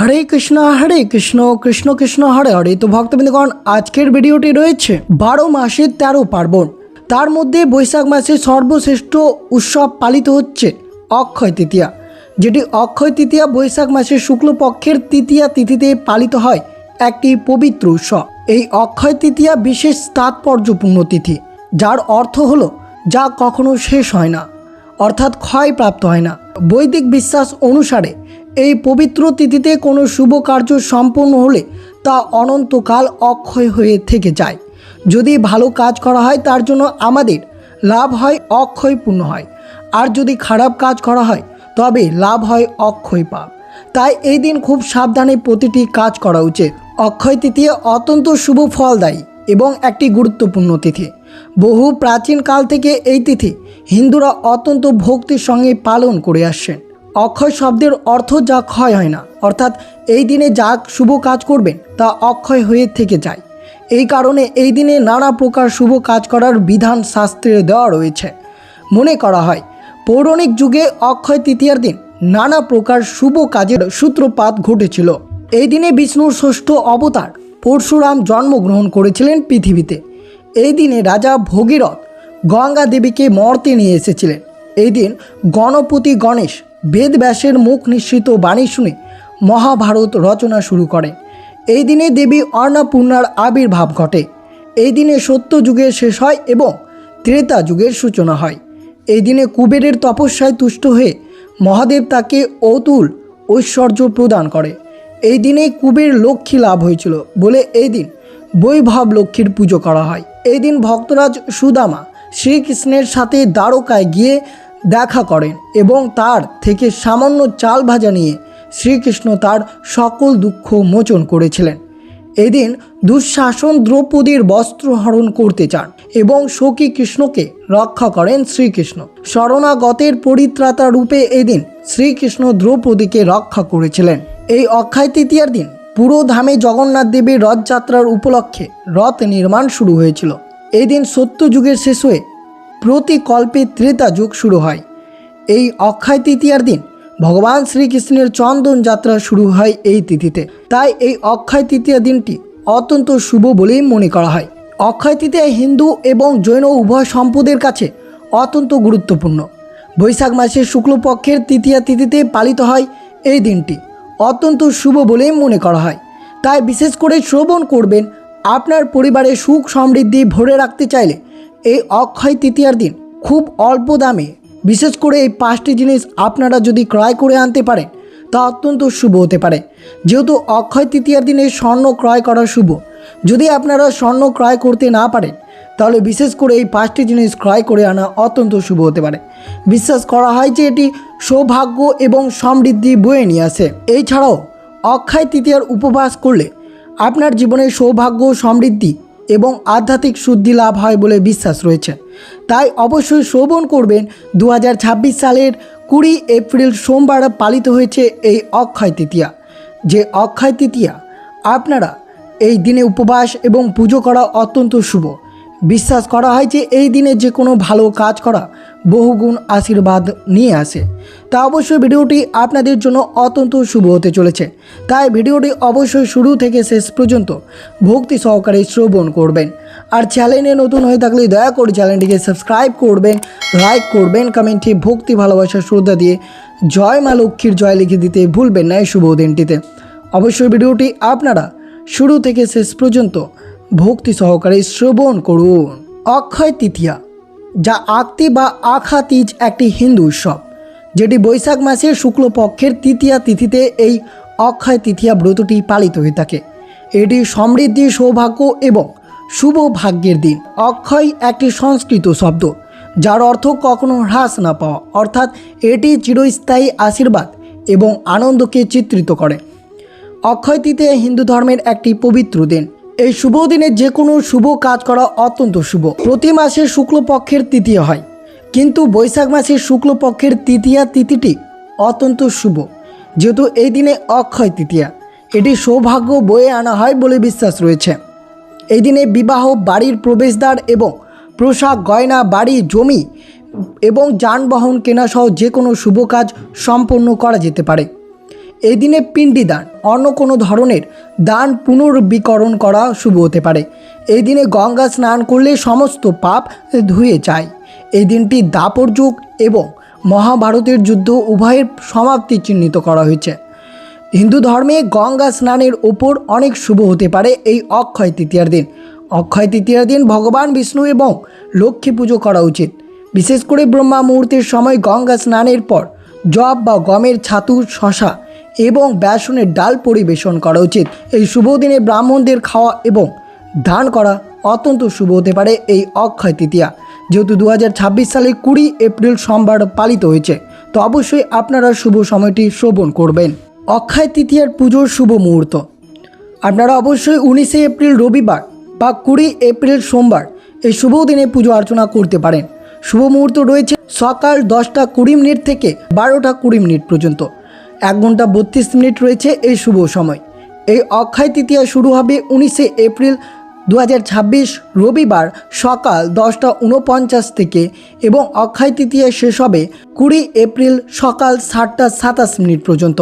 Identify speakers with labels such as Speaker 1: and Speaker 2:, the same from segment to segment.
Speaker 1: হরে কৃষ্ণ কৃষ্ণ কৃষ্ণ হরে হরে। তো ভক্তবৃন্দগণ, আজকের ভিডিওটি রয়েছে 12 মাসের 13 পার্বণ। তার মধ্যে বৈশাখ মাসে সর্বশ্রেষ্ঠ উৎসব পালিত হচ্ছে অক্ষয় তৃতীয়া, যেটি অক্ষয় তৃতীয়া বৈশাখ মাসের শুক্লপক্ষের তৃতীয়া তিথিতে পালিত হয় একটি পবিত্র উৎসব। এই অক্ষয় তৃতীয়া বিশেষ তাৎপর্যপূর্ণ তিথি, যার অর্থ হলো যা কখনো শেষ হয় না, অর্থাৎ ক্ষয়প্রাপ্ত হয় না। বৈদিক বিশ্বাস অনুসারে এই পবিত্র তিথিতে কোনো শুভ কার্য সম্পন্ন হলে তা অনন্তকাল অক্ষয় হয়ে থেকে যায়। যদি ভালো কাজ করা হয় তার জন্য আমাদের লাভ হয়, অক্ষয় পূর্ণ হয়। আর যদি খারাপ কাজ করা হয় তবে লাভ হয় অক্ষয় পাপ। তাই এই দিন খুব সাবধানে প্রতিটি কাজ করা উচিত। অক্ষয় তৃতীয়া অত্যন্ত শুভ ফলদায়ী এবং একটি গুরুত্বপূর্ণ তিথি। বহু প্রাচীন কাল থেকে এই তিথি হিন্দুরা অত্যন্ত ভক্তির সঙ্গে পালন করে আসছেন। অক্ষয় শব্দের অর্থ যা ক্ষয় হয় না, অর্থাৎ এই দিনে যা শুভ কাজ করবেন তা অক্ষয় হয়ে থেকে যায়। এই কারণে এই দিনে নানা প্রকার শুভ কাজ করার বিধান শাস্ত্রে দেওয়া রয়েছে। মনে করা হয় পৌরাণিক যুগে অক্ষয় তৃতীয়ার দিন নানা প্রকার শুভ কাজের সূত্রপাত ঘটেছিল। এই দিনে বিষ্ণুর ষষ্ঠ অবতার পরশুরাম জন্মগ্রহণ করেছিলেন পৃথিবীতে। এই দিনে রাজা ভগীরথ গঙ্গা দেবীকে মর্তে নিয়ে এসেছিলেন। এই দিন গণপতি গণেশ বেদব্যাসের মুখ নিঃসৃত বাণী শুনে মহাভারত রচনা শুরু করেন। এই দিনে দেবী অন্নপূর্ণার আবির্ভাব ঘটে। এই দিনে সত্য যুগের শেষ হয় এবং ত্রেতা যুগের সূচনা হয়। এই দিনে কুবেরের তপস্যায় তুষ্ট হয়ে মহাদেব তাকে অতুল ঐশ্বর্য প্রদান করে। এই দিনে কুবের লক্ষ্মী লাভ হয়েছিল বলে এই দিন বৈভব লক্ষ্মীর পুজো করা হয়। এই দিন ভক্তরাজ সুদামা শ্রীকৃষ্ণের সাথে দ্বারকায় গিয়ে দেখা করেন এবং তার থেকে সামান্য চাল ভাজা নিয়ে শ্রীকৃষ্ণ তার সকল দুঃখ মোচন করেছিলেন। এদিন দুঃশাসন দ্রৌপদীর বস্ত্র হরণ করতে চান এবং সখী কৃষ্ণকে রক্ষা করেন শ্রীকৃষ্ণ। শরণাগতের পরিত্রাতা রূপে এদিন শ্রীকৃষ্ণ দ্রৌপদীকে রক্ষা করেছিলেন। এই অক্ষয় তৃতীয়ার দিন পুরো ধামে জগন্নাথ দেবের রথযাত্রার উপলক্ষে রথ নির্মাণ শুরু হয়েছিল। এই দিন সত্য যুগের শেষ হয়ে প্রতি কল্পে ত্রেতা যুগ শুরু হয়। এই অক্ষয় তৃতীয়ার দিন ভগবান শ্রীকৃষ্ণের চন্দন যাত্রা শুরু হয় এই তিথিতে। তাই এই অক্ষয় তৃতীয়া দিনটি অত্যন্ত শুভ বলেই মনে করা হয়। অক্ষয় তৃতীয়া হিন্দু এবং জৈন উভয় সম্প্রদায়ের কাছে অত্যন্ত গুরুত্বপূর্ণ। বৈশাখ মাসের শুক্লপক্ষের তৃতীয়া তিথিতে পালিত হয় এই দিনটি অত্যন্ত শুভ বলেই মনে করা হয়। তাই বিশেষ করে শ্রবণ করবেন। আপনার পরিবারে সুখ সমৃদ্ধি ভরে রাখতে চাইলে এই অক্ষয় তৃতীয়ার দিন খুব অল্প দামে বিশেষ করে এই 5টি জিনিস আপনারা যদি ক্রয় করে আনতে পারেন তা অত্যন্ত শুভ হতে পারে। যেহেতু অক্ষয় তৃতীয়ার দিনে স্বর্ণ ক্রয় করা শুভ, যদি আপনারা স্বর্ণ ক্রয় করতে না পারেন তাহলে বিশেষ করে এই 5টি জিনিস ক্রয় করে আনা অত্যন্ত শুভ হতে পারে। বিশ্বাস করা হয় যে এটি সৌভাগ্য এবং সমৃদ্ধি বয়ে নিয়ে আসে। এছাড়াও অক্ষয় তৃতীয়ার উপবাস করলে আপনার জীবনে সৌভাগ্য, সমৃদ্ধি এবং আধ্যাত্মিক শুদ্ধি লাভ হয় বলে বিশ্বাস রয়েছে। তাই অবশ্যই শ্রবণ করবেন। 2026 সালের 20 এপ্রিল সোমবার পালিত হয়েছে এই অক্ষয় তৃতীয়া। যে অক্ষয় তৃতীয়া আপনারা এই দিনে উপবাস এবং পুজো করা অত্যন্ত শুভ। বিশ্বাস করা হয় যে এই দিনে যে কোনো ভালো কাজ করা বহুগুণ আশীর্বাদ নিয়ে আসে। তা অবশ্যই ভিডিওটি আপনাদের জন্য অত্যন্ত শুভ হতে চলেছে। তাই ভিডিওটি অবশ্যই শুরু থেকে শেষ পর্যন্ত ভক্তি সহকারে শ্রবণ করবেন। আর চ্যানেলে নতুন হয়ে থাকলে দয়া করে চ্যানেলটিকে সাবস্ক্রাইব করবেন, লাইক করবেন, কমেন্টে ভক্তি ভালোবাসা শ্রদ্ধা দিয়ে জয় মা লক্ষ্মীর জয় লিখে দিতে ভুলবেন না এই শুভ দিনটিতে। অবশ্যই ভিডিওটি আপনারা শুরু থেকে শেষ পর্যন্ত ভক্তি সহকারে শ্রবণ করুন। অক্ষয় তৃতীয়া, যা আক্তি বা আখা তিজ একটি হিন্দু উৎসব, যেটি বৈশাখ মাসের শুক্লপক্ষের তৃতীয়া তিথিতে এই অক্ষয় তৃতীয়া ব্রতটি পালিত হয়ে থাকে। এটি সমৃদ্ধি, সৌভাগ্য এবং শুভ ভাগ্যের দিন। অক্ষয় একটি সংস্কৃত শব্দ যার অর্থ কখনো হ্রাস না পাওয়া, অর্থাৎ এটি চিরস্থায়ী আশীর্বাদ এবং আনন্দকে চিত্রিত করে। অক্ষয় তৃতীয়া হিন্দু ধর্মের একটি পবিত্র দিন। এই শুভ দিনে যে কোনো শুভ কাজ করা অত্যন্ত শুভ। প্রতি মাসের শুক্লপক্ষের তৃতীয়া হয়, কিন্তু বৈশাখ মাসের শুক্লপক্ষের তৃতীয়া তিথিটি অত্যন্ত শুভ। যেহেতু এই দিনে অক্ষয় তৃতীয়া, এটি সৌভাগ্য বয়ে আনা হয় বলে বিশ্বাস রয়েছে। এই দিনে বিবাহ, বাড়ির প্রবেশদ্বার এবং পোশাক, গয়না, বাড়ি, জমি এবং যানবাহন কেনাসহ যে কোনো শুভ কাজ সম্পন্ন করা যেতে পারে। এই দিনে পিণ্ডি দান, অন্য কোনো ধরনের দান পুনর্বিকরণ করা শুভ হতে পারে। এই দিনে গঙ্গা স্নান করলে সমস্ত পাপ ধুয়ে যায়। এই দিনটি দাপর যুগ এবং মহাভারতের যুদ্ধ উভয়ের সমাপ্তি চিহ্নিত করা হয়েছে। হিন্দু ধর্মে গঙ্গা স্নানের ওপর অনেক শুভ হতে পারে এই অক্ষয় তৃতীয়ার দিন। অক্ষয় তৃতীয়ার দিন ভগবান বিষ্ণু এবং লক্ষ্মী পুজো করা উচিত। বিশেষ করে ব্রহ্মা মুহূর্তের সময় গঙ্গা স্নানের পর জব বা গমের ছাতু, শশা এবং বেসনের ডাল পরিবেশন করা উচিত। এই শুভ দিনে ব্রাহ্মণদের খাওয়া এবং দান করা অত্যন্ত শুভ হতে পারে এই অক্ষয় তৃতীয়া। যেহেতু 2026 সালের 20 এপ্রিল সোমবার পালিত হয়েছে, তো অবশ্যই আপনারা শুভ সময়টি শ্রবণ করবেন। অক্ষয় তৃতীয়ার পুজোর শুভ মুহূর্ত আপনারা অবশ্যই 19 এপ্রিল রবিবার বা 20 এপ্রিল সোমবার এই শুভ দিনে পুজো অর্চনা করতে পারেন। শুভ মুহূর্ত রয়েছে সকাল 10:20 থেকে 12:20 পর্যন্ত। 1 ঘন্টা 32 মিনিট রয়েছে এই শুভ সময়। এই অক্ষয় তৃতীয়া শুরু হবে 19 এপ্রিল 2026 রবিবার সকাল 10:49 থেকে এবং অক্ষয় তৃতীয়া শেষ হবে 20 এপ্রিল সকাল 7:27 পর্যন্ত।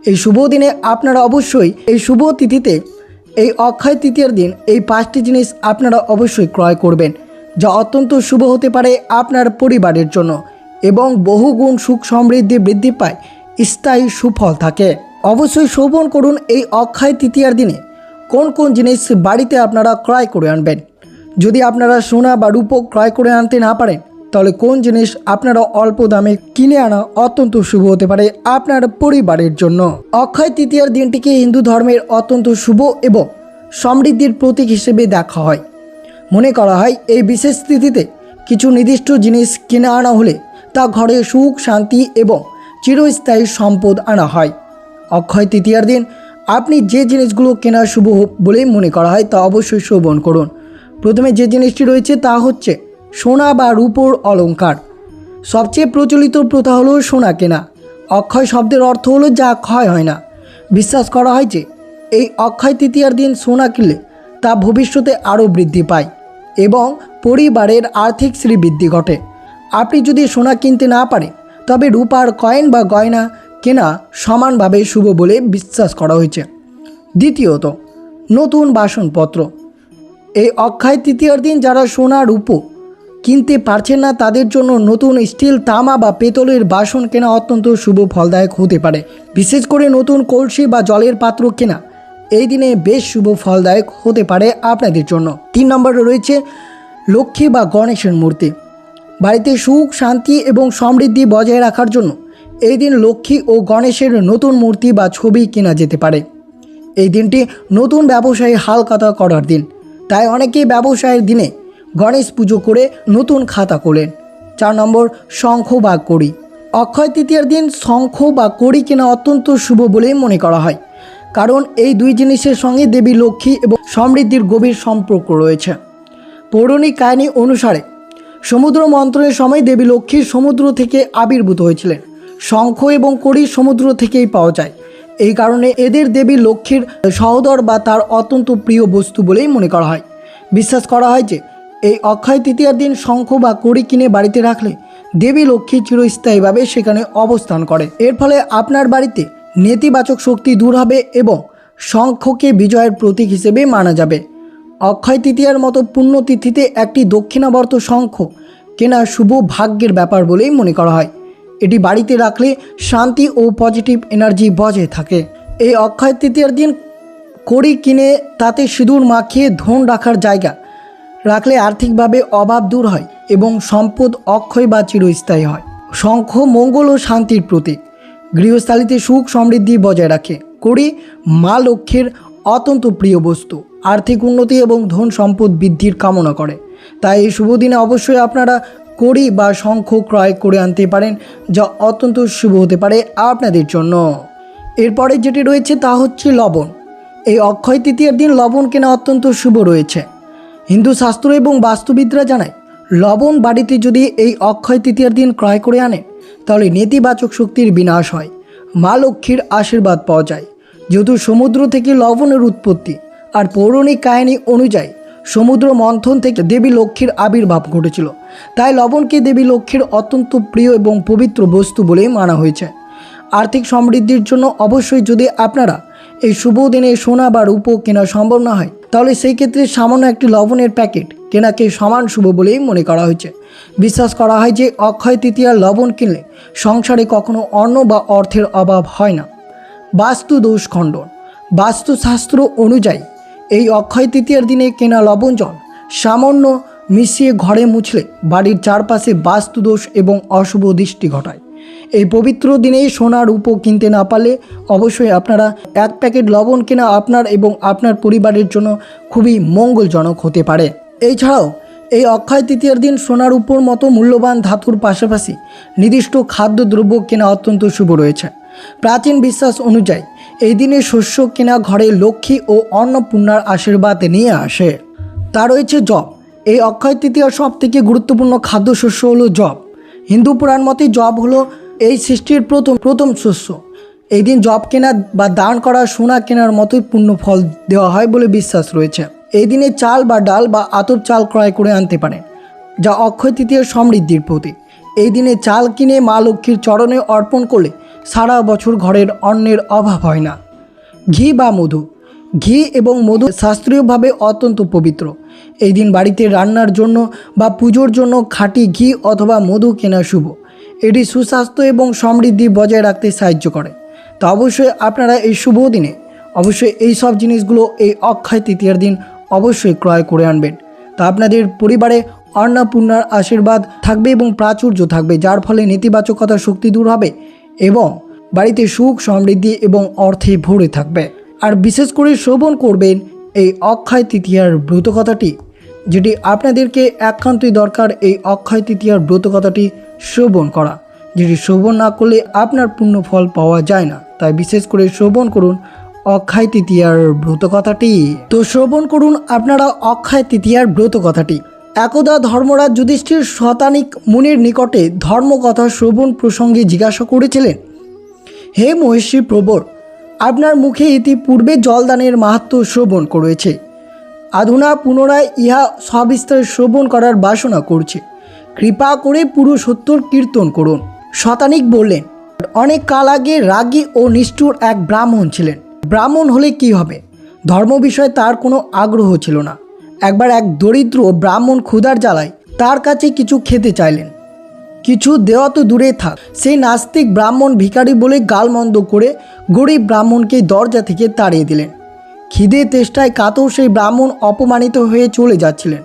Speaker 1: এই শুভ দিনে আপনারা অবশ্যই এই শুভ তিথিতে এই অক্ষয় তৃতীয়ার দিন এই 5টি জিনিস আপনারা অবশ্যই ক্রয় করবেন, যা অত্যন্ত শুভ হতে পারে আপনার পরিবারের জন্য এবং বহুগুণ সুখ সমৃদ্ধি বৃদ্ধি পায়, স্থায়ী সুফল থাকে। অবশ্যই শ্রবণ করুন এই অক্ষয় তৃতীয়ার দিনে কোন কোন জিনিস বাড়িতে আপনারা ক্রয় করে আনবেন। যদি আপনারা সোনা বা রূপো ক্রয় করে আনতে না পারেন, তাহলে কোন জিনিস আপনারা অল্প দামে কিনে আনা অত্যন্ত শুভ হতে পারে আপনার পরিবারের জন্য। অক্ষয় তৃতীয়ার দিনটিকে হিন্দু ধর্মের অত্যন্ত শুভ এবং সমৃদ্ধির প্রতীক হিসেবে দেখা হয়। মনে করা হয় এই বিশেষ তিথিতে কিছু নির্দিষ্ট জিনিস কিনে আনা হলে তা ঘরে সুখ, শান্তি এবং চিরস্থায়ী সম্পদ আনা হয়। অক্ষয় তৃতীয়ার দিন আপনি যে জিনিসগুলো কেনা শুভ বলেই মনে করা হয় তা অবশ্যই শ্রবণ করুন। প্রথমে যে জিনিসটি রয়েছে তা হচ্ছে সোনা বা রূপোর অলংকার। সবচেয়ে প্রচলিত প্রথা হলো সোনা কেনা। অক্ষয় শব্দের অর্থ হলো যা ক্ষয় হয় না। বিশ্বাস করা হয় যে এই অক্ষয় তৃতীয়ার দিন সোনা কিনলে তা ভবিষ্যতে আরও বৃদ্ধি পায় এবং পরিবারের আর্থিক শ্রীবৃদ্ধি ঘটে। আপনি যদি সোনা কিনতে না পারেন, তবে রূপার কয়েন বা গয়না কেনা সমানভাবে শুভ বলে বিশ্বাস করা হয়েছে। দ্বিতীয়ত, নতুন বাসনপত্র। এই অক্ষয় তৃতীয়ার দিন যারা সোনা রূপো কিনতে পারছেন না, তাদের জন্য নতুন স্টিল, তামা বা পেতলের বাসন কেনা অত্যন্ত শুভ ফলদায়ক হতে পারে। বিশেষ করে নতুন কলসি বা জলের পাত্র কেনা এই দিনে বেশ শুভ ফলদায়ক হতে পারে আপনাদের জন্য। 3 নম্বরে রয়েছে লক্ষ্মী বা গণেশের মূর্তি। বাড়িতে সুখ, শান্তি এবং সমৃদ্ধি বজায় রাখার জন্য এই দিন লক্ষ্মী ও গণেশের নতুন মূর্তি বা ছবি কেনা যেতে পারে। এই দিনটি নতুন ব্যবসায়ী হালখাতা করার দিন, তাই অনেকেই ব্যবসায়ের দিনে গণেশ পুজো করে নতুন খাতা খোলেন। 4 নম্বর, শঙ্খ বা কড়ি। অক্ষয় তৃতীয়ার দিন শঙ্খ বা কড়ি কেনা অত্যন্ত শুভ বলেই মনে করা হয়, কারণ এই দুই জিনিসের সঙ্গে দেবী লক্ষ্মী এবং সমৃদ্ধির গভীর সম্পর্ক রয়েছে। পৌরাণিক কাহিনী অনুসারে সমুদ্র মন্থনের সময় দেবী লক্ষ্মী সমুদ্র থেকে আবির্ভূত হয়েছিলেন। শঙ্খ এবং কড়ি সমুদ্র থেকেই পাওয়া যায়। এই কারণে এদের দেবী লক্ষ্মীর সহোদর বা তার অত্যন্ত প্রিয় বস্তু বলেই মনে করা হয়। বিশ্বাস করা হয় যে এই অক্ষয় তৃতীয়ার দিন শঙ্খ বা কড়ি কিনে বাড়িতে রাখলে দেবী লক্ষ্মী চিরস্থায়ীভাবে সেখানে অবস্থান করে। এর ফলে আপনার বাড়িতে নেতিবাচক শক্তি দূর হবে এবং শঙ্খকে বিজয়ের প্রতীক হিসেবে মানা যাবে। অক্ষয় তৃতীয়ার মতো পুণ্যতিথিতে একটি দক্ষিণাবর্ত শঙ্খ কেনা শুভ ভাগ্যের ব্যাপার বলেই মনে করা হয়। এটি বাড়িতে রাখলে শান্তি ও পজিটিভ এনার্জি বজায় থাকে। এই অক্ষয় তৃতীয়ার দিন কড়ি কিনে তাতে সিঁদুর মাখিয়ে ধন রাখার জায়গা রাখলে আর্থিকভাবে অভাব দূর হয় এবং সম্পদ অক্ষয় বা চিরস্থায়ী হয়। শঙ্খ মঙ্গল ও শান্তির প্রতীক, গৃহস্থালিতে সুখ সমৃদ্ধি বজায় রাখে। কড়ি মা লক্ষ্মীর অত্যন্ত প্রিয় বস্তু, আর্থিক উন্নতি এবং ধন সম্পদ বৃদ্ধির কামনা করে। তাই এই শুভ দিনে অবশ্যই আপনারা কড়ি বা শঙ্খ ক্রয় করে আনতে পারেন, যা অত্যন্ত শুভ হতে পারে আপনাদের জন্য। এরপরে যেটি রয়েছে তা হচ্ছে লবণ। এই অক্ষয় তৃতীয়ার দিন লবণ কেনা অত্যন্ত শুভ রয়েছে। হিন্দু শাস্ত্র এবং বাস্তুবিদরা জানায় লবণ বাড়িতে যদি এই অক্ষয় তৃতীয়ার দিন ক্রয় করে আনে, তাহলে নেতিবাচক শক্তির বিনাশ হয়, মা লক্ষ্মীর আশীর্বাদ পাওয়া যায়। যেহেতু সমুদ্র থেকে লবণের উৎপত্তি, আর পৌরাণিক কাহিনী অনুযায়ী সমুদ্র মন্থন থেকে দেবী লক্ষ্মীর আবির্ভাব ঘটেছিল, তাই লবণকে দেবী লক্ষ্মীর অত্যন্ত প্রিয় এবং পবিত্র বস্তু বলেই মানা হয়েছে। আর্থিক সমৃদ্ধির জন্য অবশ্যই যদি আপনারা এই শুভ দিনে সোনা বা রূপো কেনা সম্ভব না হয়, তাহলে সেই ক্ষেত্রে সামান্য একটি লবণের প্যাকেট কেনাকে সমান শুভ বলেই মনে করা হয়েছে। বিশ্বাস করা হয় যে অক্ষয় তৃতীয়ার লবণ কিনলে সংসারে কখনো অন্ন বা অর্থের অভাব হয় না। বাস্তু দোষ খণ্ডন। বাস্তুশাস্ত্র অনুযায়ী এই অক্ষয় তৃতীয়ার দিনে কেনা লবণ জল সামান্য মিশিয়ে ঘরে মুছলে বাড়ির চারপাশে বাস্তুদোষ এবং অশুভ দৃষ্টি ঘটায়। এই পবিত্র দিনে সোনা রূপো কিনতে না পারলে অবশ্যই আপনারা এক প্যাকেট লবণ কেনা আপনার এবং আপনার পরিবারের জন্য খুবই মঙ্গলজনক হতে পারে। এছাড়াও এই অক্ষয় তৃতীয়ার দিন সোনার উপর মতো মূল্যবান ধাতুর পাশাপাশি নির্দিষ্ট খাদ্যদ্রব্য কেনা অত্যন্ত শুভ রয়েছে। প্রাচীন বিশ্বাস অনুযায়ী এই দিনে শস্য কেনা ঘরে লক্ষ্মী ও অন্নপূর্ণার আশীর্বাদ নিয়ে আসে। তা রয়েছে জব। এই অক্ষয় তৃতীয়ার সব থেকে গুরুত্বপূর্ণ খাদ্যশস্য হলো জব। হিন্দু পুরাণ মতে জব হলো এই সৃষ্টির প্রথম শস্য। এই দিন জব কেনা বা দান করা সোনা কেনার মতোই পূর্ণ ফল দেওয়া হয় বলে বিশ্বাস রয়েছে। এই দিনে চাল বা ডাল বা আতপ চাল ক্রয় করে আনতে পারেন, যা অক্ষয় তৃতীয়ার সমৃদ্ধির প্রতীক। এই দিনে চাল কিনে মা লক্ষ্মীর চরণে অর্পণ করলে সারা বছর ঘরের অন্নের অভাব হয় না। ঘি বা মধু। ঘি এবং মধু শাস্ত্রীয়ভাবে অত্যন্ত পবিত্র। এই দিন বাড়িতে রান্নার জন্য বা পুজোর জন্য খাঁটি ঘি অথবা মধু কেনা শুভ। এটি সুস্বাস্থ্য এবং সমৃদ্ধি বজায় রাখতে সাহায্য করে। তা অবশ্যই আপনারা এই শুভ দিনে অবশ্যই এই সব জিনিসগুলো এই অক্ষয় তৃতীয়ার দিন অবশ্যই ক্রয় করে আনবেন। তা আপনাদের পরিবারে অন্নপূর্ণার আশীর্বাদ থাকবে এবং প্রাচুর্য থাকবে, যার ফলে নেতিবাচকতার শক্তি দূর হবে এবং বাড়িতে সুখ সমৃদ্ধি এবং অর্থে ভরে থাকবে। আর বিশেষ করে শ্রবণ করবেন এই অক্ষয় তৃতীয়ার ব্রত কথাটি, যেটি আপনাদেরকে একান্তই দরকার এই অক্ষয় তৃতীয়ার ব্রত কথাটি শ্রবণ করা, যেটি শ্রবণ না করলে আপনার পূর্ণ ফল পাওয়া যায় না। তাই বিশেষ করে শ্রবণ করুন অক্ষয় তৃতীয়ার ব্রত কথাটি। তো শ্রবণ করুন আপনারা অক্ষয় তৃতীয়ার ব্রত কথাটি। একদা ধর্মরাজ যুধিষ্ঠির শতানিক মুনির নিকটে ধর্মকথা শ্রবণ প্রসঙ্গে জিজ্ঞাসা করেছিলেন, হে মহর্ষি প্রবর, আপনার মুখে ইতিপূর্বে জলদানের মাহাত্ম্য শ্রবণ করেছে, আধুনা পুনরায় ইহা সবিস্তারে শ্রবণ করার বাসনা করছে, কৃপা করে পুরো সত্যর কীর্তন করুন। শতানিক বললেন, অনেক কাল আগে রাগী ও নিষ্ঠুর এক ব্রাহ্মণ ছিলেন। ব্রাহ্মণ হলে কি হবে? ধর্ম বিষয়ে তার কোনো আগ্রহ ছিল না। একবার এক দরিদ্র ব্রাহ্মণ ক্ষুধার জ্বালায় তার কাছে কিছু খেতে চাইলেন। কিছু দেওয়া তো দূরে থাক, সেই নাস্তিক ব্রাহ্মণ ভিখারি বলে গালমন্দ করে গরিব ব্রাহ্মণকে দরজা থেকে তাড়িয়ে দিলেন। খিদে তেষ্টায় কাতর সেই ব্রাহ্মণ অপমানিত হয়ে চলে যাচ্ছিলেন,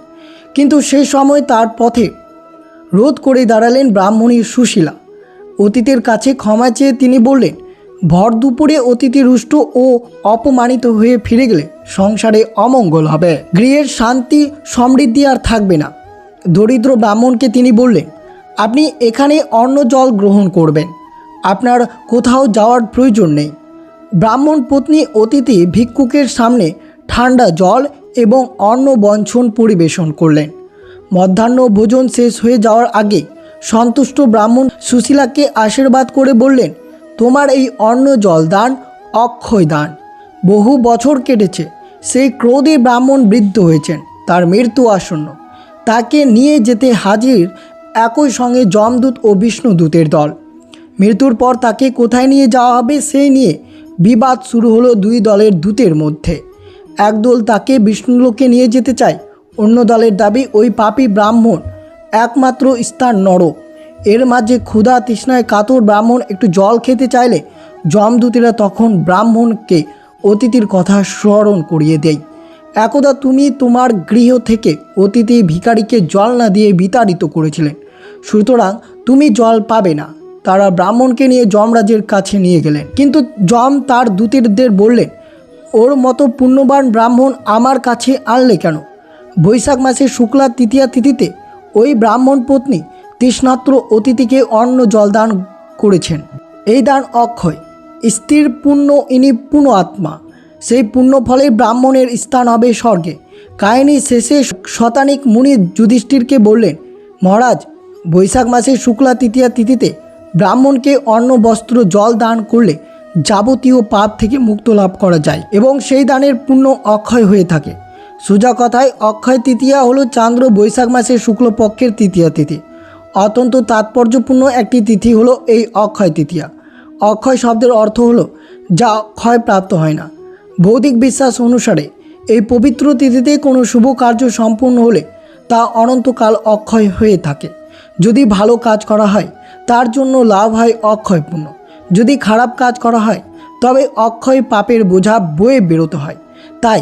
Speaker 1: কিন্তু সে সময় তার পথে রোধ করে দাঁড়ালেন ব্রাহ্মণী সুশীলা। অতিথির কাছে ক্ষমা চেয়ে তিনি বললেন, ভর দুপুরে অতিথি রুষ্ট ও অপমানিত হয়ে ফিরে গেলে সংসারে অমঙ্গল হবে, গৃহের শান্তি সমৃদ্ধি আর থাকবে না। দরিদ্র ব্রাহ্মণকে তিনি বললেন, আপনি এখানে অন্ন জল গ্রহণ করবেন, আপনার কোথাও যাওয়ার প্রয়োজন নেই। ব্রাহ্মণ পত্নী অতিথি ভিক্ষুকের সামনে ঠান্ডা জল এবং অন্ন বঞ্চন পরিবেশন করলেন। মধ্যাহ্ন ভোজন শেষ হয়ে যাওয়ার আগে সন্তুষ্ট ব্রাহ্মণ সুশীলাকে আশীর্বাদ করে বললেন, তোমার এই অন্ন জল দান অক্ষয় দান। বহু বছর কেটেছে, সেই ক্রোধী ব্রাহ্মণ বৃদ্ধ হয়েছেন, তার মৃত্যু আসন্ন। তাকে নিয়ে যেতে হাজির একই সঙ্গে যমদূত ও বিষ্ণুদূতের দল। মৃত্যুর পর তাকে কোথায় নিয়ে যাওয়া হবে সেই নিয়ে বিবাদ শুরু হলো দুই দলের দূতের মধ্যে। একদল তাকে বিষ্ণুলোকে নিয়ে যেতে চায়, অন্য দলের দাবি ওই পাপী ব্রাহ্মণ একমাত্র স্থান নরক। এর মাঝে ক্ষুধা তৃষ্ণায় কাতর ব্রাহ্মণ একটু জল খেতে চাইলে যমদূতেরা তখন ব্রাহ্মণকে অতিথির কথা স্মরণ করিয়ে দেয়। একদা তুমি তোমার গৃহ থেকে অতিথি ভিখারিকে জল না দিয়ে বিতাড়িত করেছিলেন, সুতরাং তুমি জল পাবে না। তারা ব্রাহ্মণকে নিয়ে যমরাজের কাছে নিয়ে গেলেন, কিন্তু যম তার দূতেদের বললেন, ওর মতো পুণ্যবান ব্রাহ্মণ আমার কাছে আনলে কেন? বৈশাখ মাসের শুক্লা তৃতীয়া তিথিতে ওই ব্রাহ্মণ পত্নী তৃষ্ণার্ত অতিথিকে অন্ন জল দান করেছেন। এই দান অক্ষয়, স্থির পুণ্য, ইনি পুণ্য আত্মা। সেই পুণ্য ফলে ব্রাহ্মণের স্থান হবে স্বর্গে। কাহিনী শেষে শতানিক মুনি যুধিষ্ঠিরকে বললেন, মহারাজ, বৈশাখ মাসের শুক্লা তৃতীয়া তিথিতে ব্রাহ্মণকে অন্ন বস্ত্র জল দান করলে যাবতীয় পাপ থেকে মুক্ত লাভ করা যায় এবং সেই দানের পুণ্য অক্ষয় হয়ে থাকে। সোজা কথায় অক্ষয় তৃতীয়া হলো চান্দ্র বৈশাখ মাসের শুক্লপক্ষের তৃতীয়া তিথি। অত্যন্ত তাৎপর্যপূর্ণ একটি তিথি হলো এই অক্ষয় তৃতীয়া। অক্ষয় শব্দের অর্থ হলো যা ক্ষয়প্রাপ্ত হয় না। বৌদ্ধিক বিশ্বাস অনুসারে এই পবিত্র তিথিতে কোনো শুভ কার্য সম্পূর্ণ হলে তা অনন্তকাল অক্ষয় হয়ে থাকে। যদি ভালো কাজ করা হয় তার জন্য লাভ হয় অক্ষয় পুণ্য, যদি খারাপ কাজ করা হয় তবে অক্ষয় পাপের বোঝা বয়ে বেরোতে হয়। তাই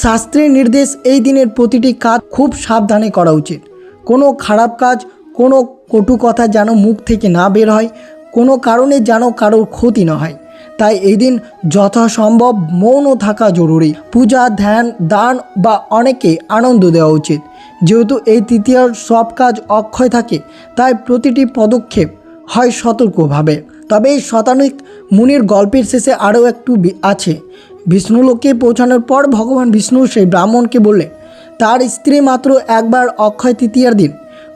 Speaker 1: শাস্ত্রের নির্দেশ এই দিনের প্রতিটি কাজ খুব সাবধানে করা উচিত। কোনো খারাপ কাজ, কোনো কটু কথা যেন মুখ থেকে না বের হয়, কোনো কারণে যেন কারোর ক্ষতি না হয়। তাই এই দিন যথাসম্ভব মৌন থাকা জরুরি। পূজা, ধ্যান, দান বা অনেকে আনন্দ দেওয়া উচিত। যেহেতু এই তৃতীয়ার সব কাজ অক্ষয় থাকে তাই প্রতিটি পদক্ষেপ হয় সতর্কভাবে। তবে এই শতাধিক মুনির গল্পের শেষে আরও একটু আছে। বিষ্ণুলোকে পৌঁছানোর পর ভগবান বিষ্ণু সেই ব্রাহ্মণকে বললেন তার স্ত্রী মাত্র একবার অক্ষয় তৃতীয়ার দিন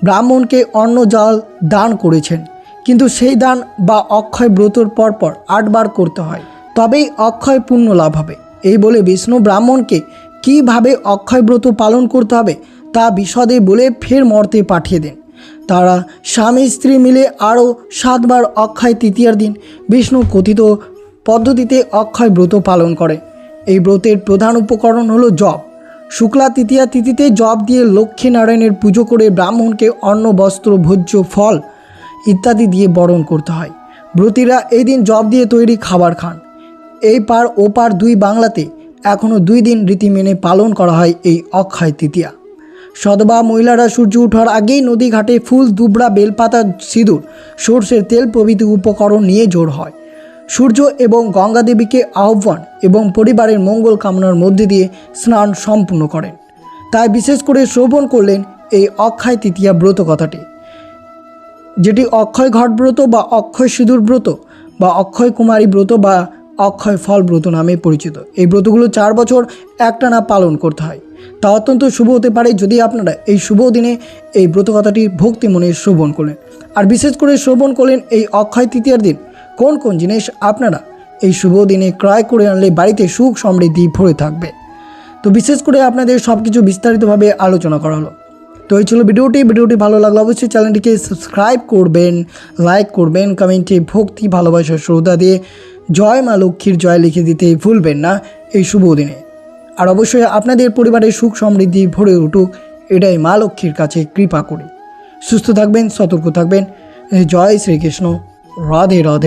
Speaker 1: ব্রাহ্মণকে অন্ন জল দান করেছেন, কিন্তু সেই দান বা অক্ষয় ব্রতর পরপর 8 বার করতে হয়, তবেই অক্ষয় পুণ্য লাভ হবে। এই বলে বিষ্ণু ব্রাহ্মণকে কীভাবে অক্ষয় ব্রত পালন করতে হবে তা বিশদে বলে ফের মর্তে পাঠিয়ে দেন। তারা স্বামী স্ত্রী মিলে আরও 7 বার অক্ষয় তৃতীয়ার দিন বিষ্ণু কথিত পদ্ধতিতে অক্ষয় ব্রত পালন করে। এই ব্রতের প্রধান উপকরণ হলো জপ। শুক্লা তৃতীয়া তিথিতে জপ দিয়ে লক্ষ্মীনারায়ণের পুজো করে ব্রাহ্মণকে অন্ন, বস্ত্র, ভোজ্য ফল ইত্যাদি দিয়ে বরণ করতে হয়। ব্রতীরা এই দিন জপ দিয়ে তৈরি খাবার খান। এই পার ও পার 2 বাংলাতে এখনও 2 দিন রীতি মেনে পালন করা হয় এই অক্ষয় তৃতীয়া। সধবা মহিলারা সূর্য ওঠার আগেই নদী ঘাটে ফুল, দুবড়া, বেলপাতা, সিঁদুর, সর্ষের তেল প্রভৃতি উপকরণ নিয়ে জোড় হয়। সূর্য এবং গঙ্গা দেবীকে আহ্বান এবং পরিবারের মঙ্গল কামনার মধ্যে দিয়ে স্নান সম্পূর্ণ করেন। তাই বিশেষ করে শ্রবণ করলেন এই অক্ষয় তৃতীয়া ব্রত কথাটি, যেটি অক্ষয় ঘট ব্রত বা অক্ষয় সিঁদুর ব্রত বা অক্ষয় কুমারী ব্রত বা অক্ষয় ফল ব্রত নামে পরিচিত। এই ব্রতগুলো 4 বছর একটানা পালন করতে হয়। তা অত্যন্ত শুভ হতে পারে যদি আপনারা এই শুভ দিনে এই ব্রত কথাটি ভক্তি মনে শ্রবণ করলেন। আর বিশেষ করে শ্রবণ করলেন এই অক্ষয় তৃতীয়ার দিন কোন কোন জিনিস আপনারা এই শুভ দিনে ক্রয় করে আনলে বাড়িতে সুখ সমৃদ্ধি ভরে থাকবে। তো বিশেষ করে আপনাদের সব কিছু বিস্তারিতভাবে আলোচনা করা হলো। তো এই ছিল ভিডিওটি ভালো লাগলে অবশ্যই চ্যানেলটিকে সাবস্ক্রাইব করবেন, লাইক করবেন, কমেন্টে ভক্তি, ভালোবাসা, শ্রদ্ধা দিয়ে জয় মা লক্ষ্মীর জয় লিখে দিতে ভুলবেন না এই শুভ দিনে। আর অবশ্যই আপনাদের পরিবারের সুখ সমৃদ্ধি ভরে উঠুক, এটাই মা লক্ষ্মীর কাছে কৃপা করি। সুস্থ থাকবেন, সতর্ক থাকবেন। জয় শ্রীকৃষ্ণ। রাধে রাধে।